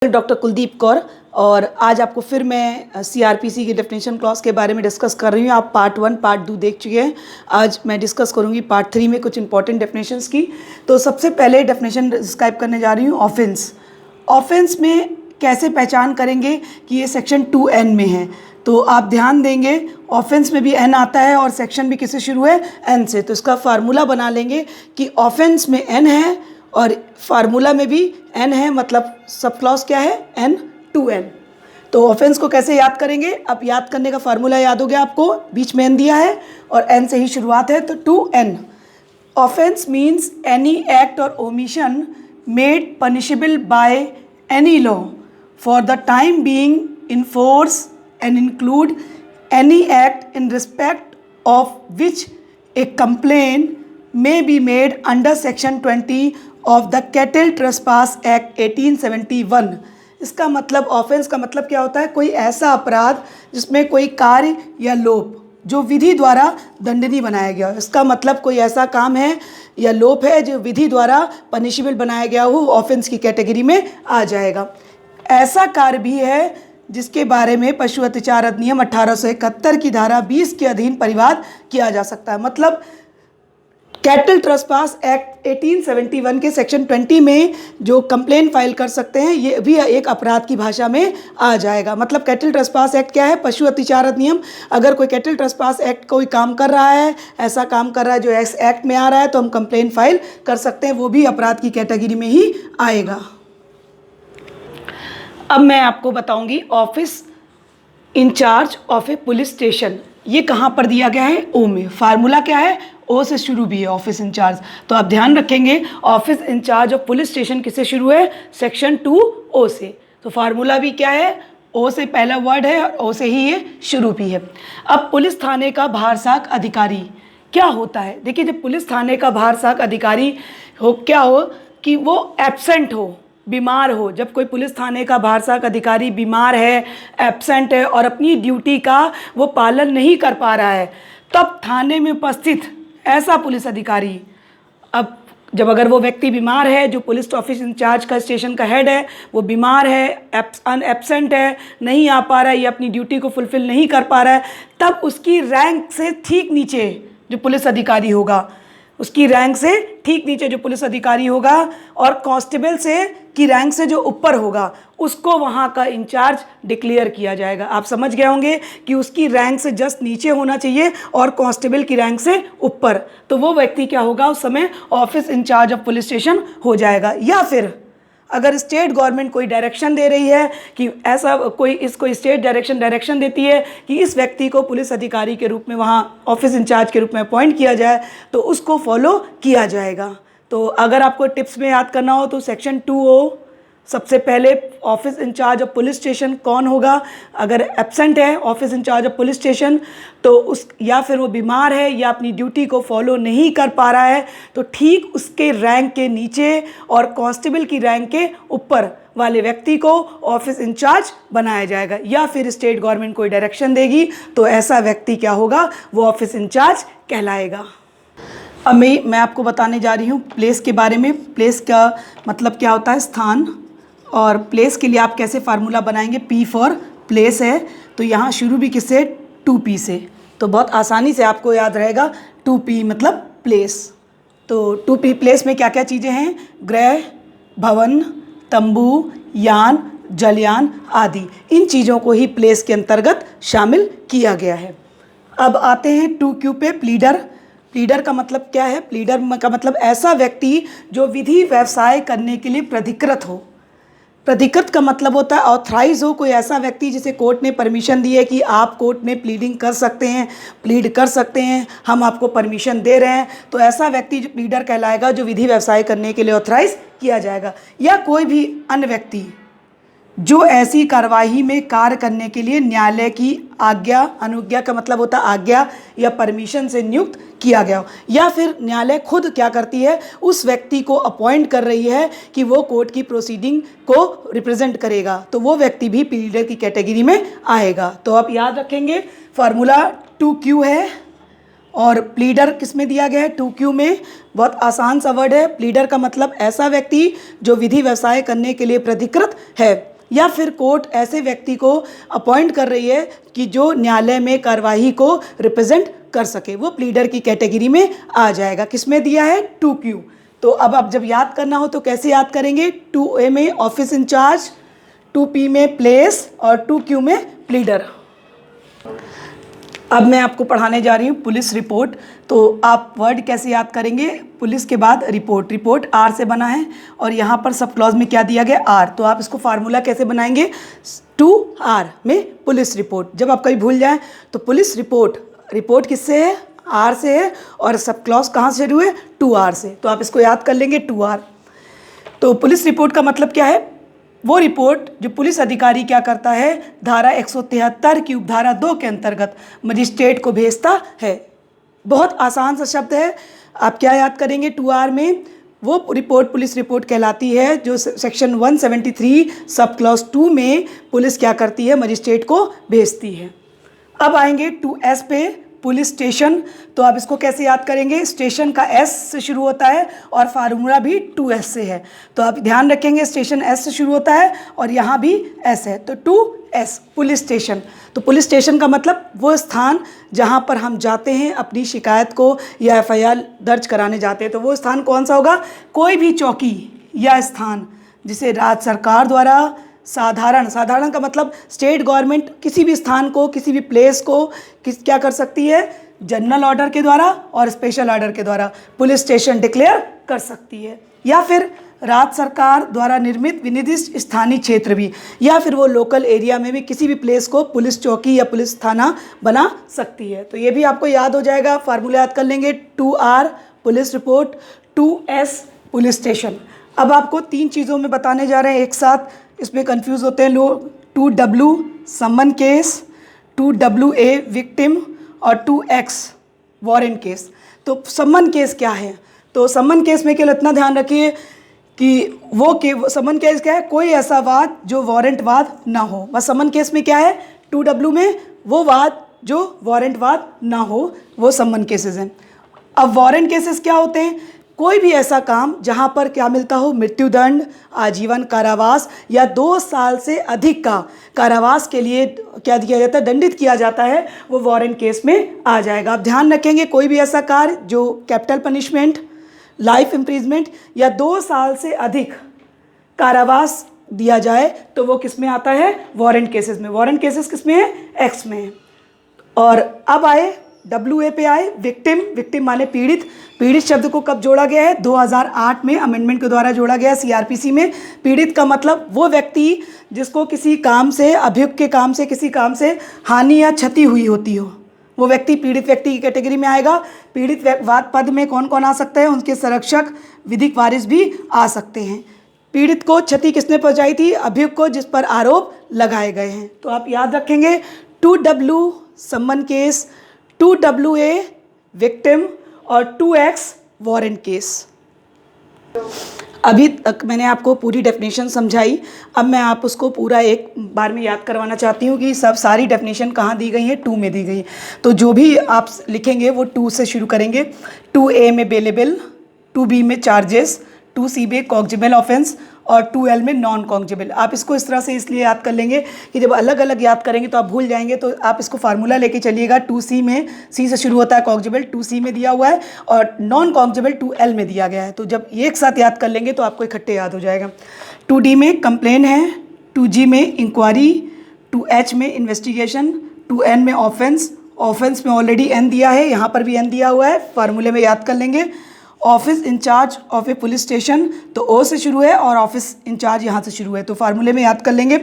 Doctor Kuldeep Kaur. और आज आपको फिर मैं सीआरपीसी की डेफिनेशन क्लॉज के बारे में डिस्कस कर रही हूँ। आप पार्ट 1 पार्ट 2 देख चुके हैं। आज मैं डिस्कस करूँगी पार्ट 3 में कुछ इंपॉर्टेंट डेफिनेशंस की। तो सबसे पहले डेफिनेशन डिस्क्राइब करने जा रही हूँ ऑफेंस। ऑफेंस में कैसे पहचान करेंगे कि ये सेक्शन 2N में है। तो आप ध्यान देंगे ऑफेंस में भी N आता है और सेक्शन भी किससे शुरू है, N से। तो इसका फार्मूला बना लेंगे कि ऑफेंस में N है और फार्मूला में भी N है, मतलब सब क्लॉज क्या है, N 2N। तो ऑफेंस को कैसे याद करेंगे, अब याद करने का फार्मूला याद हो गया आपको, बीच में N दिया है और N से ही शुरुआत है, तो 2N। Offence means any act or omission made punishable by any law for the time being in force and include any act in respect of which a complaint may be made under section 20 of the Cattle Trespass Act 1871। इसका मतलब offence का मतलब क्या होता है, कोई ऐसा अपराध जिसमें कोई कार्य या लोप जो विधि द्वारा दंडनीय बनाया गया हो। इसका मतलब कोई ऐसा काम है या लोप है जो विधि द्वारा पनिशेबल बनाया गया हो, ऑफेंस की कैटेगरी में आ जाएगा। ऐसा कार्य भी है जिसके बारे में पशु अत्याचार अधिनियम 1871 की धारा 20 के अधीन परिवाद किया जा सकता है। मतलब कैटल ट्रेसपास एक्ट 1871 के सेक्शन 20 में जो कंप्लेन फाइल कर सकते हैं, ये भी एक अपराध की भाषा में आ जाएगा। मतलब कैटल ट्रेसपास एक्ट क्या है, पशु अत्याचार अधिनियम। अगर कोई कैटल ट्रेसपास एक्ट कोई काम कर रहा है, ऐसा काम कर रहा है जो इस एक्ट में आ रहा है, तो हम कंप्लेन फाइल कर सकते हैं, वो भी अपराध की कैटेगरी में ही आएगा। अब मैं आपको बताऊंगी office in charge of a police station, ये कहाँ पर दिया गया है, ओ में। फार्मूला क्या है, ओ से शुरू भी है ऑफिस इंचार्ज। तो आप ध्यान रखेंगे office in charge of police station किससे शुरू है, सेक्शन 2O से। तो फार्मूला भी क्या है, ओ से पहला वर्ड है और ओ से ही ये शुरू भी है। अब पुलिस थाने का भारसाक अधिकारी क्या होता है, देखिए जब पुलिस थाने का भारसाक अधिकारी हो, क्या हो कि वो एब्सेंट हो, बीमार हो। जब कोई पुलिस थाने का भारसाक अधिकारी बीमार है, एब्सेंट है और अपनी ड्यूटी का वो पालन नहीं कर पा रहा है, तब थाने में उपस्थित ऐसा पुलिस अधिकारी, अब जब अगर वो व्यक्ति बीमार है, जो पुलिस ऑफिस इंचार्ज का स्टेशन का हेड है, वो बीमार है, एब्सेंट है, नहीं आ पा रहा है या अपनी ड्यूटी को फुलफिल नहीं कर पा रहा है, तब उसकी रैंक से ठीक नीचे जो पुलिस अधिकारी होगा, उसकी रैंक से ठीक नीचे जो पुलिस अधिकारी होगा और कांस्टेबल से की रैंक से जो ऊपर होगा, उसको वहाँ का इंचार्ज डिक्लेयर किया जाएगा। आप समझ गए होंगे कि उसकी रैंक से जस्ट नीचे होना चाहिए और कांस्टेबल की रैंक से ऊपर, तो वो व्यक्ति क्या होगा, उस समय office in charge of police station हो जाएगा। या फिर अगर स्टेट गवर्नमेंट कोई डायरेक्शन दे रही है कि ऐसा कोई स्टेट डायरेक्शन देती है कि इस व्यक्ति को पुलिस अधिकारी के रूप में वहाँ ऑफिस इंचार्ज के रूप में अपॉइंट किया जाए, तो उसको फॉलो किया जाएगा। तो अगर आपको टिप्स में याद करना हो तो सेक्शन 2O, सबसे पहले office in charge of police station कौन होगा, अगर एब्सेंट है office in charge of police station, तो उस या फिर वो बीमार है या अपनी ड्यूटी को फॉलो नहीं कर पा रहा है, तो ठीक उसके रैंक के नीचे और कांस्टेबल की रैंक के ऊपर वाले व्यक्ति को ऑफिस इंचार्ज बनाया जाएगा। या फिर स्टेट गवर्नमेंट कोई डायरेक्शन देगी तो ऐसा व्यक्ति क्या होगा, वो ऑफिस इंचार्ज कहलाएगा। अब मैं आपको बताने जा रही हूँ प्लेस के बारे में। प्लेस का मतलब क्या होता है, स्थान। और प्लेस के लिए आप कैसे फार्मूला बनाएंगे, P फॉर प्लेस है, तो यहाँ शुरू भी किससे, 2P से। तो बहुत आसानी से आपको याद रहेगा 2P मतलब प्लेस। तो 2P प्लेस में क्या क्या चीज़ें हैं, गृह, भवन, तंबू, यान, जलयान आदि, इन चीज़ों को ही प्लेस के अंतर्गत शामिल किया गया है। अब आते हैं 2Q पे, प्लीडर। प्लीडर का मतलब क्या है, प्लीडर का मतलब ऐसा व्यक्ति जो विधि व्यवसाय करने के लिए प्राधिकृत हो। प्राधिकृत का मतलब होता है ऑथराइज हो, कोई ऐसा व्यक्ति जिसे कोर्ट ने परमिशन दी है कि आप कोर्ट में प्लीडिंग कर सकते हैं, प्लीड कर सकते हैं, हम आपको परमिशन दे रहे हैं, तो ऐसा व्यक्ति जो प्लीडर कहलाएगा, जो विधि व्यवसाय करने के लिए ऑथराइज किया जाएगा। या कोई भी अन्य व्यक्ति जो ऐसी कार्यवाही में कार्य करने के लिए न्यायालय की आज्ञा, अनुज्ञा का मतलब होता है आज्ञा या परमिशन से नियुक्त किया गया हो, या फिर न्यायालय खुद क्या करती है, उस व्यक्ति को अपॉइंट कर रही है कि वो कोर्ट की प्रोसीडिंग को रिप्रेजेंट करेगा, तो वो व्यक्ति भी प्लीडर की कैटेगरी में आएगा। तो आप याद रखेंगे फार्मूला 2Q है और प्लीडर किस में दिया गया है, 2Q में। बहुत आसान सा वर्ड है, प्लीडर का मतलब ऐसा व्यक्ति जो विधि व्यवसाय करने के लिए प्राधिकृत है। या फिर कोर्ट ऐसे व्यक्ति को अपॉइंट कर रही है कि जो न्यायालय में कार्यवाही को रिप्रेजेंट कर सके, वो प्लीडर की कैटेगरी में आ जाएगा। किसमें दिया है? 2Q। तो अब जब याद करना हो तो कैसे याद करेंगे? 2A में ऑफिस इंचार्ज, 2P में प्लेस और 2Q में प्लीडर। अब मैं आपको पढ़ाने जा रही हूँ पुलिस रिपोर्ट। तो आप वर्ड कैसे याद करेंगे? पुलिस के बाद रिपोर्ट, रिपोर्ट R से बना है और यहाँ पर सब क्लॉज में क्या दिया गया? R। तो आप इसको फार्मूला कैसे बनाएंगे? 2R में पुलिस रिपोर्ट। जब आप कभी भूल जाएं तो पुलिस रिपोर्ट, रिपोर्ट किससे है? R से है और सब क्लॉज कहाँ से शुरू है? 2R से। तो आप इसको याद कर लेंगे 2R। तो पुलिस रिपोर्ट का मतलब क्या है? वो रिपोर्ट जो पुलिस अधिकारी क्या करता है, धारा 173 की उपधारा 2 के अंतर्गत मजिस्ट्रेट को भेजता है। बहुत आसान सा शब्द है। आप क्या याद करेंगे? 2R में वो रिपोर्ट पुलिस रिपोर्ट कहलाती है जो सेक्शन 173 सब क्लॉज 2 में पुलिस क्या करती है? मजिस्ट्रेट को भेजती है। अब आएंगे 2S पे, पुलिस स्टेशन। तो आप इसको कैसे याद करेंगे? स्टेशन का S से शुरू होता है और फार्मूला भी 2S से है। तो आप ध्यान रखेंगे स्टेशन S से शुरू होता है और यहाँ भी S है, तो 2S पुलिस स्टेशन। तो पुलिस स्टेशन का मतलब वो स्थान जहाँ पर हम जाते हैं अपनी शिकायत को या FIR दर्ज कराने जाते हैं। तो वो स्थान कौन सा होगा? कोई भी चौकी या स्थान जिसे राज्य सरकार द्वारा साधारण का मतलब स्टेट गवर्नमेंट किसी भी स्थान को, किसी भी प्लेस को क्या कर सकती है? जनरल ऑर्डर के द्वारा और स्पेशल ऑर्डर के द्वारा पुलिस स्टेशन डिक्लेयर कर सकती है। या फिर राज्य सरकार द्वारा निर्मित विनिर्दिष्ट स्थानीय क्षेत्र भी, या फिर वो लोकल एरिया में भी किसी भी प्लेस को पुलिस चौकी या पुलिस थाना बना सकती है। तो ये भी आपको याद हो जाएगा। फार्मूला याद कर लेंगे 2R police report, 2S police station. अब आपको 3 चीज़ों में बताने जा रहे हैं एक साथ, इसमें कंफ्यूज होते हैं लोग। 2W समन केस, 2WA विक्टिम और 2X वारंट केस। तो समन केस क्या है? तो समन केस में केवल इतना ध्यान रखिए कि वो समन केस क्या है? कोई ऐसा वाद जो वारंट वाद ना हो। बस समन केस में क्या है? 2W में वो वाद जो वारंट वाद ना हो, वो समन केसेस हैं। अब वारंट केसेस क्या होते हैं? कोई भी ऐसा काम जहां पर क्या मिलता हो? मृत्युदंड, आजीवन कारावास या 2 साल से अधिक का कारावास के लिए क्या दिया जाता है? दंडित किया जाता है, वो वारंट केस में आ जाएगा। आप ध्यान रखेंगे कोई भी ऐसा कार्य जो कैपिटल पनिशमेंट, लाइफ इम्प्रिजमेंट या 2 साल से अधिक कारावास दिया जाए तो वो किस में आता है? वारंट केसेस में। वारंट केसेस किस में है? X में है। और अब आए WA पे आए, विक्टिम। विक्टिम माने पीड़ित। पीड़ित शब्द को कब जोड़ा गया है? 2008 में अमेंडमेंट के द्वारा जोड़ा गया CRPC में। पीड़ित का मतलब वो व्यक्ति जिसको किसी काम से, अभियुक्त के काम से, किसी काम से हानि या क्षति हुई होती हो, वो व्यक्ति पीड़ित व्यक्ति की कैटेगरी में आएगा। पीड़ित वाद पद में कौन कौन आ सकता है? उनके संरक्षक, विधिक वारिस भी आ सकते हैं। पीड़ित को क्षति किसने पहुंचाई थी? अभियुक्त को, जिस पर आरोप लगाए गए हैं। तो आप याद रखेंगे 2W समन केस, 2WA विक्टिम और 2X वारंट केस। अभी तक मैंने आपको पूरी डेफिनेशन समझाई। अब मैं आप उसको पूरा एक बार में याद करवाना चाहती हूँ कि सारी डेफिनेशन कहाँ दी गई है? 2 में दी गई है। तो जो भी आप लिखेंगे वो 2 से शुरू करेंगे। 2A में बेलेबल, 2B में चार्जेस, 2C में कॉग्जिबल ऑफेंस और 2L में नॉन कॉग्जिबल। आप इसको इस तरह से इसलिए याद कर लेंगे कि जब अलग अलग याद करेंगे तो आप भूल जाएंगे। तो आप इसको फार्मूला लेके चलिएगा। 2C में, C से शुरू होता है कॉग्जिबल, 2C में दिया हुआ है और नॉन कॉग्जिबल 2L में दिया गया है। तो जब एक साथ याद कर लेंगे तो आपको इकट्ठे याद हो जाएगा। 2D में कंप्लेन है, 2G में इंक्वायरी, 2H में इन्वेस्टिगेशन, 2N में ऑफेंस। ऑफेंस में ऑलरेडी N दिया है, यहाँ पर भी N दिया हुआ है, फार्मूले में याद कर लेंगे। Office in charge of a police station, तो O से शुरू है और ऑफिस इंचार्ज यहाँ से शुरू है, तो फार्मूले में याद कर लेंगे।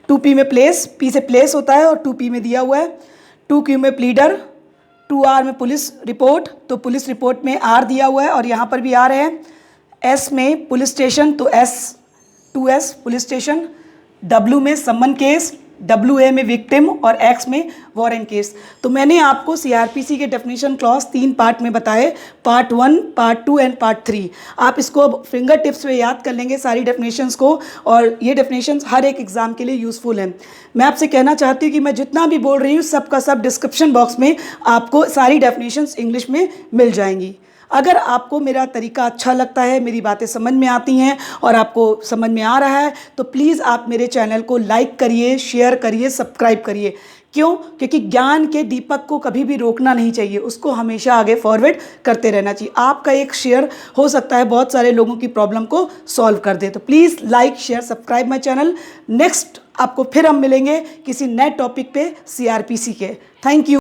2P में प्लेस, P से प्लेस होता है और 2P में दिया हुआ है। 2Q में प्लीडर, 2R में पुलिस रिपोर्ट, तो पुलिस रिपोर्ट में R दिया हुआ है और यहाँ पर भी R है। S में पुलिस स्टेशन, तो 2S पुलिस स्टेशन। W में समन केस, WA में विक्टिम और X में वारंट केस। तो मैंने आपको CRPC के डेफिनेशन क्लॉज 3 पार्ट में बताए, पार्ट 1, पार्ट 2 एंड पार्ट 3। आप इसको अब फिंगर टिप्स में याद कर लेंगे सारी डेफिनेशंस को, और ये डेफिनेशंस हर एक एग्जाम के लिए यूज़फुल हैं। मैं आपसे कहना चाहती हूँ कि मैं जितना भी बोल रही हूँ सब का सब डिस्क्रिप्शन बॉक्स में आपको सारी डेफिनेशंस इंग्लिश में मिल जाएंगी। अगर आपको मेरा तरीका अच्छा लगता है, मेरी बातें समझ में आती हैं और आपको समझ में आ रहा है, तो प्लीज़ आप मेरे चैनल को लाइक करिए, शेयर करिए, सब्सक्राइब करिए। क्यों? क्योंकि ज्ञान के दीपक को कभी भी रोकना नहीं चाहिए, उसको हमेशा आगे फॉरवर्ड करते रहना चाहिए। आपका एक शेयर हो सकता है बहुत सारे लोगों की प्रॉब्लम को सॉल्व कर दे। तो please like, share, subscribe my channel. Next आपको फिर हम मिलेंगे किसी नए टॉपिक पे CRPC के। Thank you.